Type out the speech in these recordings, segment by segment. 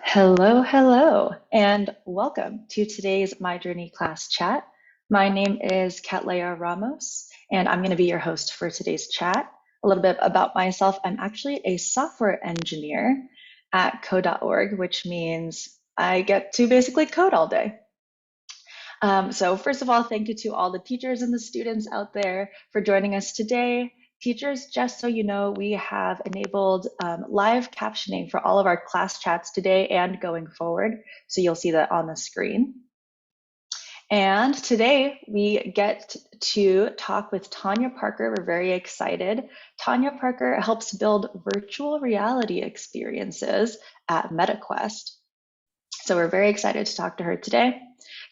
Hello, and welcome to today's My Journey class chat. My name is Catlea Ramos, and I'm going to be your host for today's chat. A little bit about myself. I'm actually a software engineer at code.org, which means I get to basically code all day. So first of all, thank you to all the teachers and the students out there for joining us today. Teachers, just so you know, we have enabled live captioning for all of our class chats today and going forward. So you'll see that on the screen. And today we get to talk with Tanya Parker. We're very excited. Tanya Parker helps build virtual reality experiences at MetaQuest. So we're very excited to talk to her today.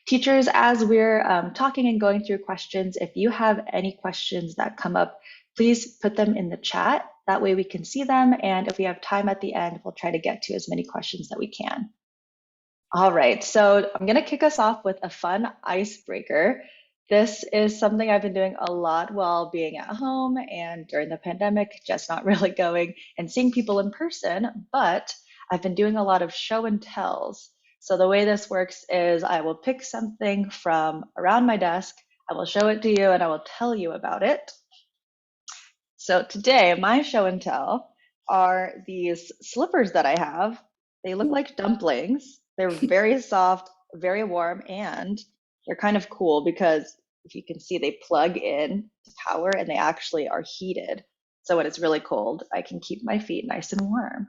Teachers, as we're talking and going through questions, if you have any questions that come up, please put them in the chat. That way we can see them. And if we have time at the end, we'll try to get to as many questions that we can. All right, so I'm going to kick us off with a fun icebreaker. This is something I've been doing a lot while being at home and during the pandemic, just not really going and seeing people in person, but I've been doing a lot of show and tells. So the way this works is I will pick something from around my desk, I will show it to you, and I will tell you about it. So today, my show and tell are these slippers that I have. They look like dumplings. They're very soft, very warm, and they're kind of cool because if you can see, they plug in to power and they actually are heated. So when it's really cold, I can keep my feet nice and warm.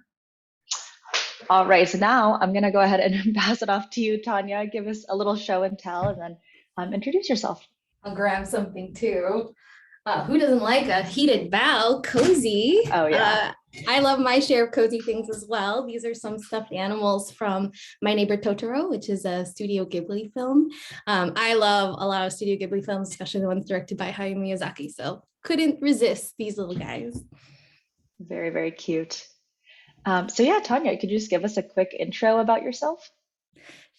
All right, so now I'm going to go ahead and pass it off to you, Tanya. Give us a little show and tell, and then introduce yourself. I'll grab something too. Who doesn't like a heated bow? Cozy. Oh, yeah. I love my share of cozy things as well. These are some stuffed animals from My Neighbor Totoro, which is a Studio Ghibli film. I love a lot of Studio Ghibli films, especially the ones directed by Hayao Miyazaki. So couldn't resist these little guys. Very, very cute. So yeah, Tanya, could you just give us a quick intro about yourself?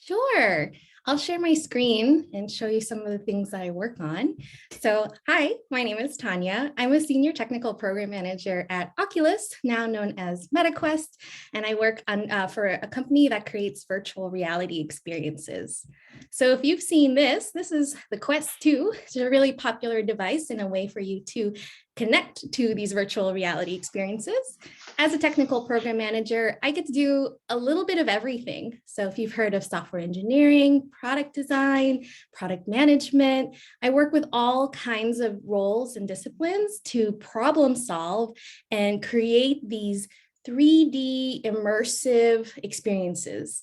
Sure. I'll share my screen and show you some of the things that I work on. So, hi, my name is Tanya. I'm a senior technical program manager at Oculus, now known as MetaQuest, and I work on for a company that creates virtual reality experiences. So if you've seen this is the Quest 2. It's a really popular device and a way for you to connect to these virtual reality experiences. As a technical program manager, I get to do a little bit of everything. So if you've heard of software engineering, product design, product management, I work with all kinds of roles and disciplines to problem solve and create these 3D immersive experiences.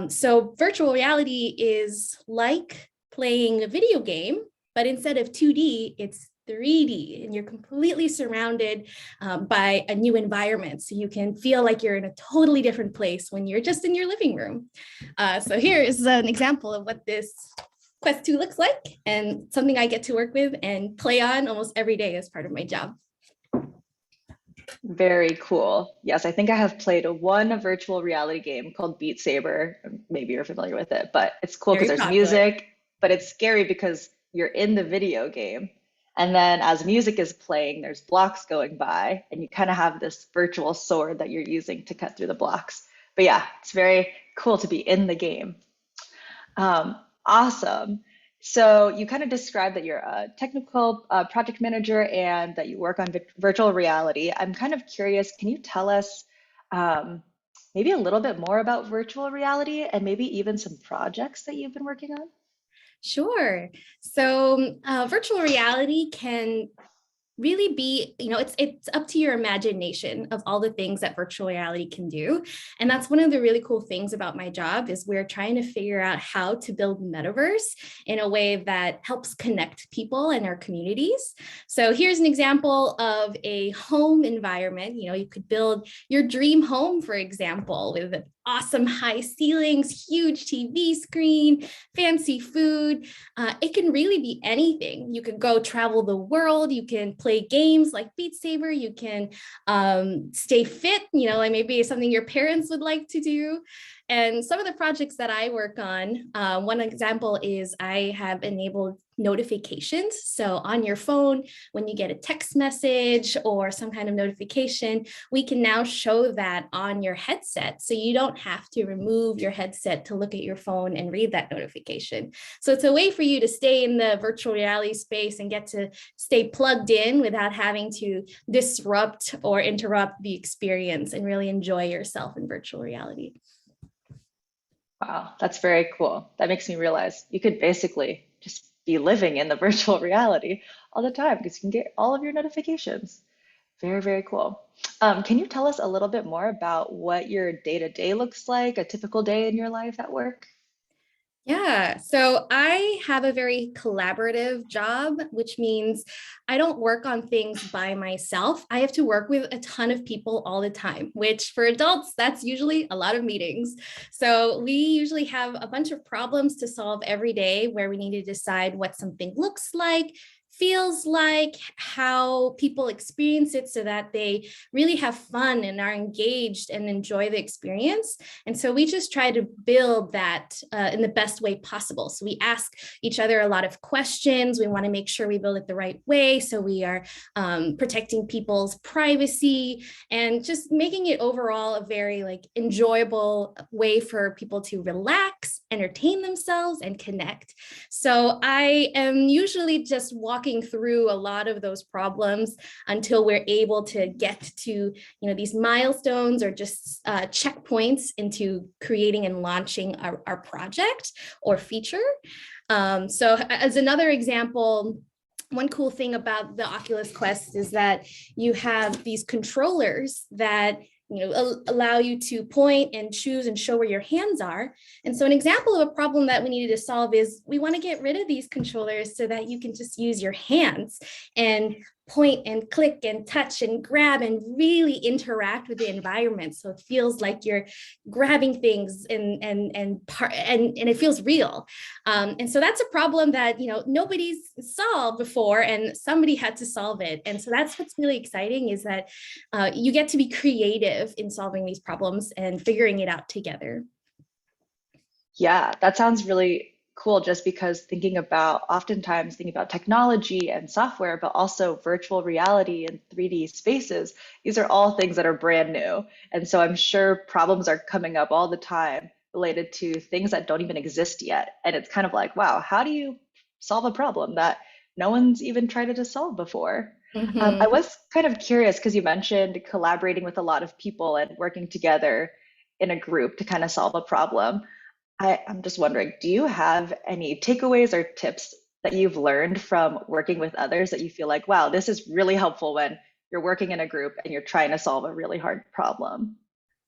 So virtual reality is like playing a video game, but instead of 2D, it's 3D, and you're completely surrounded by a new environment. So you can feel like you're in a totally different place when you're just in your living room. So here is an example of what this Quest 2 looks like, and something I get to work with and play on almost every day as part of my job. Very cool. Yes, I think I have played one virtual reality game called Beat Saber. Maybe you're familiar with it, but it's cool because Very there's popular. music, but it's scary because you're in the video game. And then as music is playing, there's blocks going by, and you kind of have this virtual sword that you're using to cut through the blocks. But yeah, it's very cool to be in the game. Awesome. So you kind of described that you're a technical project manager and that you work on virtual reality. I'm kind of curious, can you tell us um, maybe a little bit more about virtual reality and maybe even some projects that you've been working on? Sure. So virtual reality can really be, it's up to your imagination of all the things that virtual reality can do. And that's one of the really cool things about my job is we're trying to figure out how to build metaverse in a way that helps connect people and our communities. So here's an example of a home environment. You could build your dream home, for example, with awesome high ceilings, huge TV screen, fancy food. It can really be anything. You could go travel the world. You can play games like Beat Saber. You can stay fit, like maybe something your parents would like to do. And some of the projects that I work on, one example is I have enabled notifications. So on your phone, when you get a text message or some kind of notification, we can now show that on your headset. So you don't have to remove your headset to look at your phone and read that notification. So it's a way for you to stay in the virtual reality space and get to stay plugged in without having to disrupt or interrupt the experience and really enjoy yourself in virtual reality. Wow, that's very cool. That makes me realize you could basically just be living in the virtual reality all the time because you can get all of your notifications. Very, very cool. Can you tell us a little bit more about what your day-to-day looks like, a typical day in your life at work? Yeah, so I have a very collaborative job, which means I don't work on things by myself. I have to work with a ton of people all the time, which for adults, that's usually a lot of meetings. So we usually have a bunch of problems to solve every day where we need to decide what something looks like, feels like, how people experience it so that they really have fun and are engaged and enjoy the experience. And so we just try to build that in the best way possible. So we ask each other a lot of questions. We want to make sure we build it the right way. So we are protecting people's privacy and just making it overall a very enjoyable way for people to relax, entertain themselves, and connect. So I am usually just walking through a lot of those problems until we're able to get to these milestones or just checkpoints into creating and launching our project or feature. So as another example, one cool thing about the Oculus Quest is that you have these controllers that allow you to point and choose and show where your hands are. And so an example of a problem that we needed to solve is we want to get rid of these controllers so that you can just use your hands and point and click and touch and grab and really interact with the environment. So it feels like you're grabbing things and it feels real. And so that's a problem that nobody's solved before, and somebody had to solve it. And so that's what's really exciting, is that you get to be creative in solving these problems and figuring it out together. Yeah, that sounds really cool just because oftentimes thinking about technology and software, but also virtual reality and 3D spaces, these are all things that are brand new. And so I'm sure problems are coming up all the time related to things that don't even exist yet. And it's kind of like, wow, how do you solve a problem that no one's even tried to solve before? I Mhm. was kind of curious because you mentioned collaborating with a lot of people and working together in a group to kind of solve a problem. I'm just wondering, do you have any takeaways or tips that you've learned from working with others that you feel like, wow, this is really helpful when you're working in a group and you're trying to solve a really hard problem?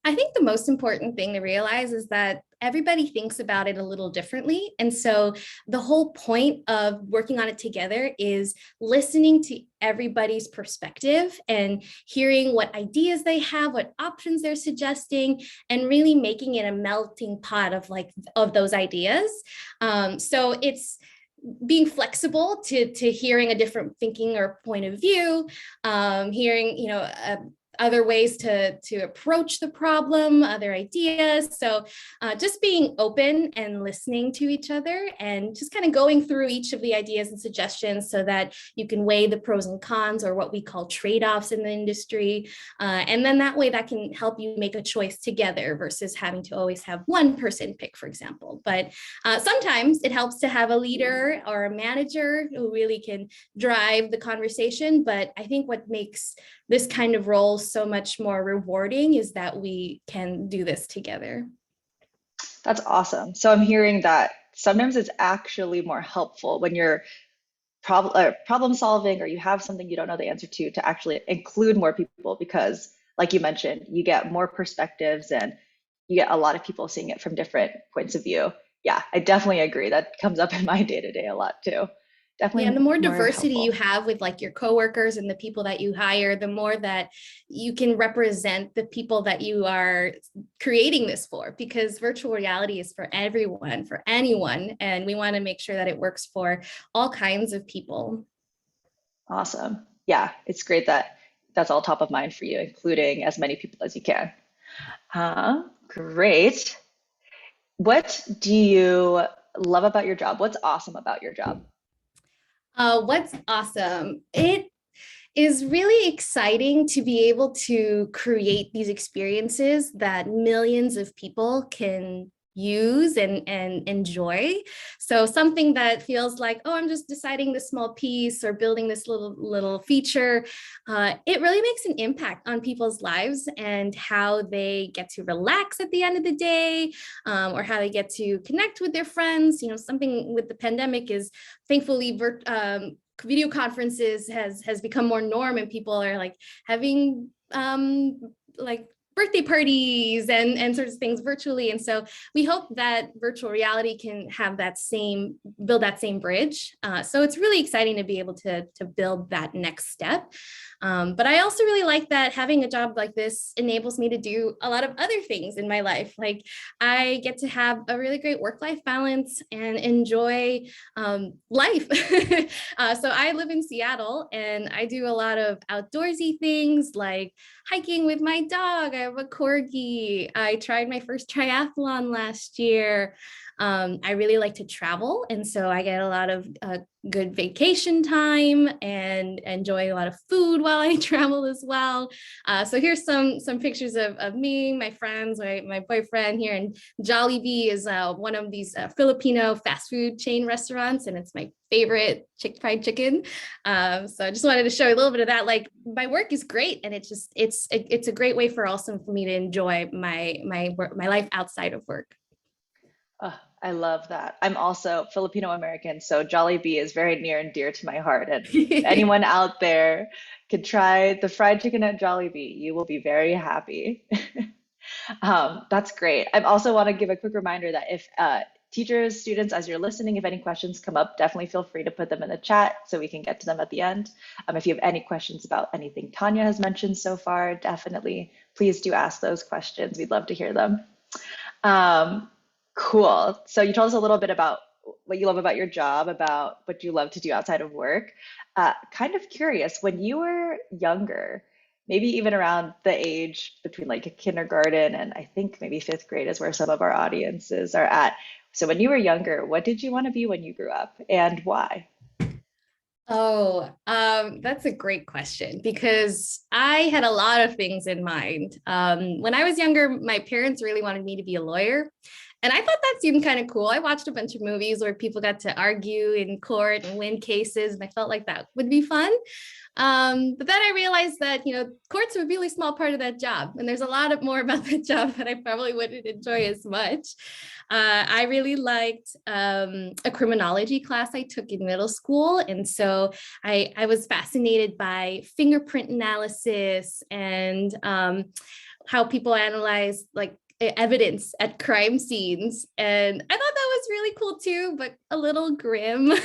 I think the most important thing to realize is that everybody thinks about it a little differently. And so the whole point of working on it together is listening to everybody's perspective and hearing what ideas they have, what options they're suggesting, and really making it a melting pot of those ideas. So it's being flexible to hearing a different thinking or point of view, hearing other ways to approach the problem, other ideas. So just being open and listening to each other and just kind of going through each of the ideas and suggestions so that you can weigh the pros and cons, or what we call trade-offs in the industry. And then that way that can help you make a choice together versus having to always have one person pick, for example. But sometimes it helps to have a leader or a manager who really can drive the conversation. But I think what makes this kind of role so much more rewarding is that we can do this together. That's awesome. So I'm hearing that sometimes it's actually more helpful when you're problem solving or you have something you don't know the answer to actually include more people because, like you mentioned, you get more perspectives and you get a lot of people seeing it from different points of view. Yeah, I definitely agree. That comes up in my day to day a lot too. Yeah, and the Definitely more more diversity you helpful. have with your coworkers and the people that you hire, the more that you can represent the people that you are creating this for, because virtual reality is for everyone, for anyone, and we want to make sure that it works for all kinds of people. Awesome. Yeah, it's great that that's all top of mind for you, including as many people as you can. Great. What do you love about your job? What's awesome about your job? What's awesome? It is really exciting to be able to create these experiences that millions of people can use and enjoy. So something that feels like, oh, I'm just deciding this small piece or building this little feature, it really makes an impact on people's lives and how they get to relax at the end of the day, or how they get to connect with their friends. You know, something with the pandemic is thankfully video conferences has become more norm, and people are like having like birthday parties and sorts of things virtually. And so we hope that virtual reality can have that same build that same bridge. So it's really exciting to be able to build that next step. But I also really like that having a job like this enables me to do a lot of other things in my life. Like I get to have a really great work-life balance and enjoy life. So I live in Seattle and I do a lot of outdoorsy things like hiking with my dog. I have a corgi. I tried my first triathlon last year. I really like to travel, and so I get a lot of good vacation time and enjoy a lot of food while I travel as well. So here's some pictures of me, my friends, my boyfriend here, and Jollibee is one of these Filipino fast food chain restaurants, and it's my favorite fried chicken. So I just wanted to show you a little bit of that. Like my work is great, and it's a great way for also for me to enjoy my life outside of work. Oh, I love that. I'm also Filipino American, so Jollibee is very near and dear to my heart. And if anyone out there could try the fried chicken at Jollibee, you will be very happy. That's great. I also want to give a quick reminder that if teachers, students, as you're listening, if any questions come up, definitely feel free to put them in the chat so we can get to them at the end. If you have any questions about anything Tanya has mentioned so far, definitely please do ask those questions. We'd love to hear them. Um, cool. So you told us a little bit about what you love about your job, about what you love to do outside of work. Kind of curious, when you were younger, maybe even around the age between like kindergarten and I think maybe fifth grade is where some of our audiences are at. So when you were younger, what did you want to be when you grew up and why? Oh, that's a great question because I had a lot of things in mind. When I was younger, my parents really wanted me to be a lawyer. And I thought that seemed kind of cool. I watched a bunch of movies where people got to argue in court and win cases, and I felt like that would be fun. But then I realized that, you know, court's a really small part of that job. And there's a lot of more about that job that I probably wouldn't enjoy as much. I really liked a criminology class I took in middle school. And so I was fascinated by fingerprint analysis and how people analyze like evidence at crime scenes. And I thought that was really cool too, but a little grim. But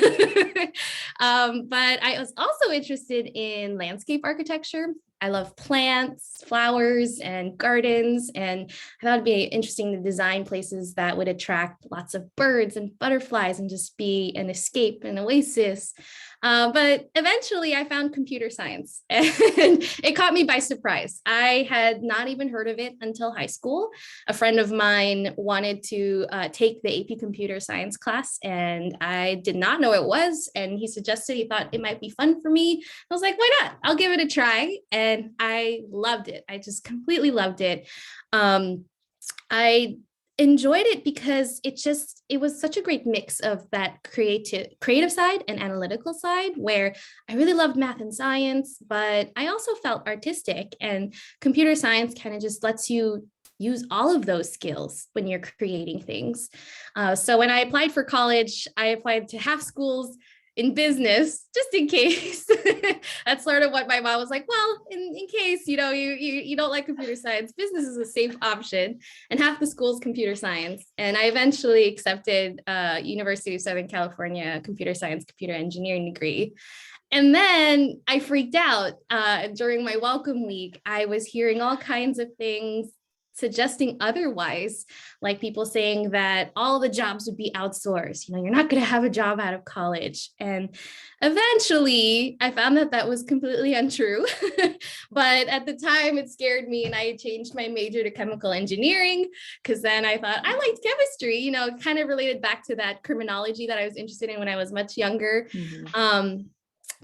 I was also interested in landscape architecture. I love plants, flowers, and gardens. And I thought it'd be interesting to design places that would attract lots of birds and butterflies and just be an escape, an oasis. But eventually I found computer science and it caught me by surprise. I had not even heard of it until high school. A friend of mine wanted to take the AP computer science class and I did not know it was. And he suggested he thought it might be fun for me. I was like, why not? I'll give it a try. And I loved it. I just completely loved it. I enjoyed it because it was such a great mix of that creative side and analytical side where I really loved math and science, but I also felt artistic, and computer science kind of just lets you use all of those skills when you're creating things. So when I applied for college, I applied to half schools in business just in case. That's sort of what my mom was like, well, in case, you know, you don't like computer science, business is a safe option, and half the school's computer science. And I eventually accepted University of Southern California computer science computer engineering degree. And then I freaked out during my welcome week. I was hearing all kinds of things suggesting otherwise, like people saying that all the jobs would be outsourced. You're not going to have a job out of college. And eventually I found that that was completely untrue. But at the time it scared me, and I changed my major to chemical engineering because then I thought I liked chemistry, kind of related back to that criminology that I was interested in when I was much younger. Mhm.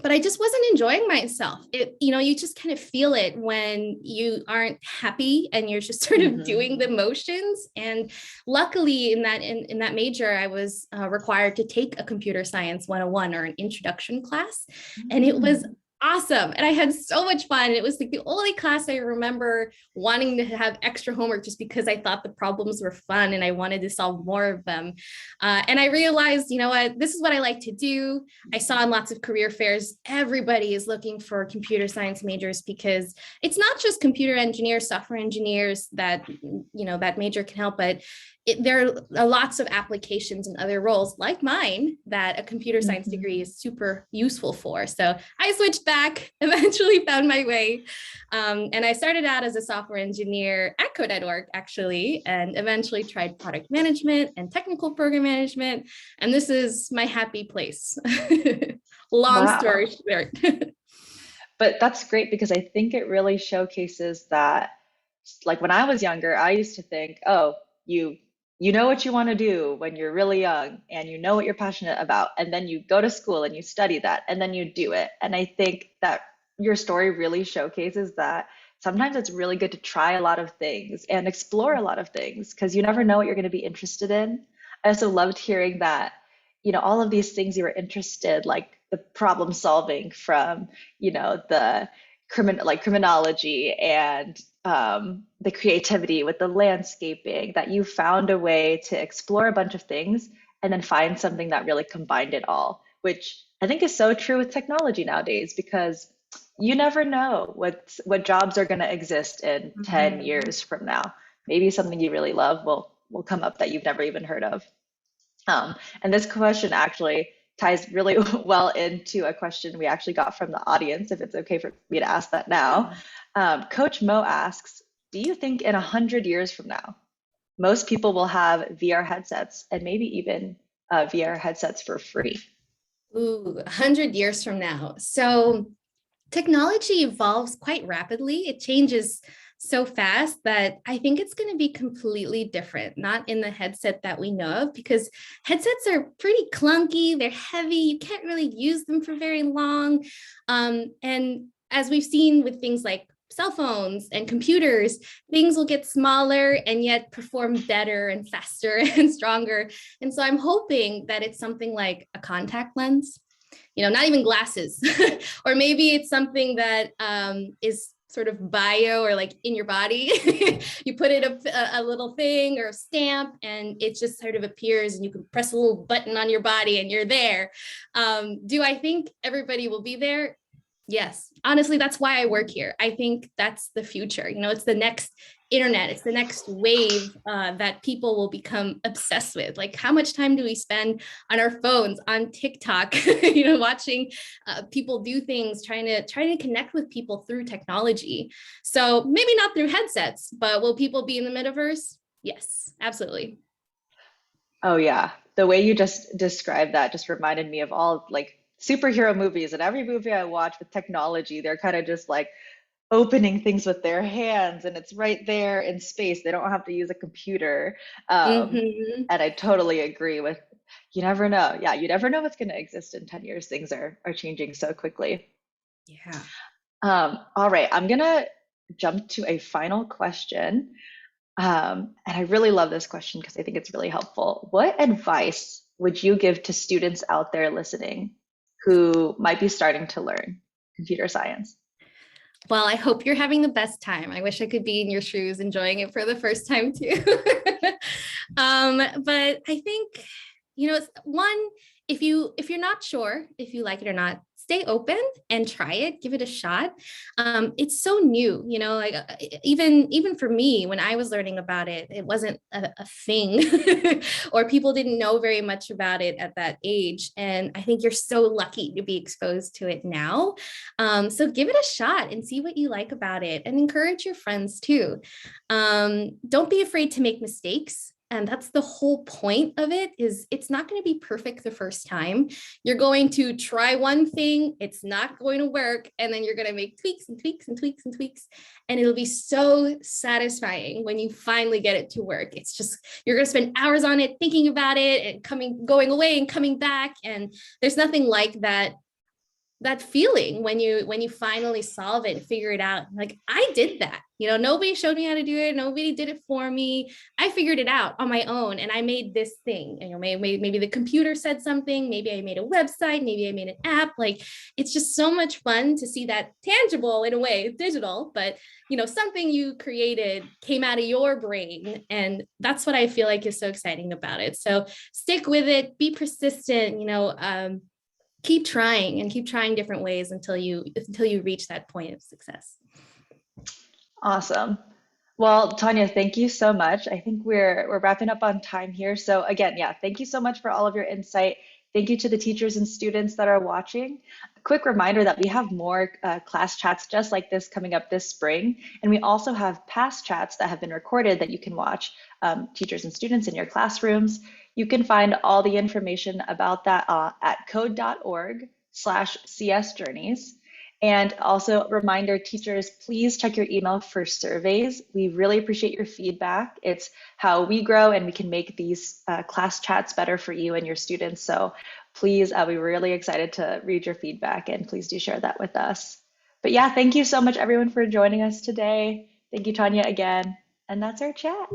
But I just wasn't enjoying myself. You just kind of feel it when you aren't happy and you're just sort of Mhm. doing the motions. And luckily in that major, I was required to take a computer science 101 or an introduction class. And it was Mm. awesome. And I had so much fun. It was like the only class I remember wanting to have extra homework just because I thought the problems were fun and I wanted to solve more of them. And I realized, what, this is what I like to do. I saw in lots of career fairs, everybody is looking for computer science majors because it's not just computer engineers, software engineers that, that major can help, but there are lots of applications and other roles like mine that a computer science Mhm. degree is super useful for. So I switched back, eventually found my way. And I started out as a software engineer at Code.org, actually, and eventually tried product management and technical program management. And this is my happy place. Long story Wow. short. But that's great because I think it really showcases that, like when I was younger, I used to think, oh, you know what you want to do when you're really young and you know what you're passionate about, and then you go to school and you study that and then you do it. And I think that your story really showcases that sometimes it's really good to try a lot of things and explore a lot of things because you never know what you're going to be interested in. I also loved hearing that, all of these things you were interested, like the problem solving from, the criminology and the creativity with the landscaping, that you found a way to explore a bunch of things and then find something that really combined it all, which I think is so true with technology nowadays because you never know what jobs are going to exist in 10 Mhm. years from now. Maybe something you really love will come up that you've never even heard of. And this question actually ties really well into a question we actually got from the audience, if it's okay for me to ask that now. Coach Mo asks, do you think in 100 years from now, most people will have VR headsets and maybe even VR headsets for free? Ooh, 100 years from now. So technology evolves quite rapidly. It changes so fast that I think it's going to be completely different, not in the headset that we know of, because headsets are pretty clunky, they're heavy, you can't really use them for very long. And as we've seen with things like cell phones and computers, things will get smaller and yet perform better and faster and stronger. And so I'm hoping that it's something like a contact lens, not even glasses, or maybe it's something that is sort of bio or like in your body. You put it a little thing or a stamp and it just sort of appears and you can press a little button on your body and you're there. Do I think everybody will be there? Yes, honestly, that's why I work here. I think that's the future. It's the next internet. It's the next wave that people will become obsessed with. Like, how much time do we spend on our phones, on TikTok, watching people do things, trying to connect with people through technology. So maybe not through headsets, but will people be in the metaverse? Yes, absolutely. Oh yeah, the way you just described that just reminded me of all like superhero movies, and every movie I watch with technology, they're kind of just like opening things with their hands and it's right there in space. They don't have to use a computer. Mm-hmm. And I totally agree with, you never know. Yeah, you never know what's going to exist in 10 years. Things are changing so quickly. Yeah. All right, I'm gonna jump to a final question. And I really love this question because I think it's really helpful. What advice would you give to students out there listening who might be starting to learn computer science? Well, I hope you're having the best time. I wish I could be in your shoes enjoying it for the first time too. But I think, it's one, if you're not sure if you like it or not, stay open and try it, give it a shot. It's so new, like even for me, when I was learning about it, it wasn't a thing or people didn't know very much about it at that age. And I think you're so lucky to be exposed to it now. So give it a shot and see what you like about it and encourage your friends too. Don't be afraid to make mistakes. And that's the whole point of it. Is it's not going to be perfect the first time. You're going to try one thing, it's not going to work, and then you're going to make tweaks and tweaks and tweaks and tweaks, and it'll be so satisfying when you finally get it to work. It's just, you're going to spend hours on it thinking about it and going away and coming back, and there's nothing like that feeling when you finally solve it and figure it out. Like, I did that, nobody showed me how to do it, nobody did it for me. I figured it out on my own, and I made this thing. Maybe the computer said something, maybe I made a website, maybe I made an app. Like, it's just so much fun to see that tangible, in a way, digital, but something you created came out of your brain, and that's what I feel like is so exciting about it. So stick with it, be persistent, keep trying and keep trying different ways until you reach that point of success. Awesome. Well, Tanya, thank you so much. I think we're wrapping up on time here. So again, yeah, thank you so much for all of your insight. Thank you to the teachers and students that are watching. A quick reminder that we have more class chats just like this coming up this spring. And we also have past chats that have been recorded that you can watch, teachers and students in your classrooms. You can find all the information about that at code.org/csjourneys. And also, reminder, teachers, please check your email for surveys. We really appreciate your feedback. It's how we grow and we can make these class chats better for you and your students. So please, we're really excited to read your feedback, and please do share that with us. But yeah, thank you so much, everyone, for joining us today. Thank you, Tanya, again. And that's our chat.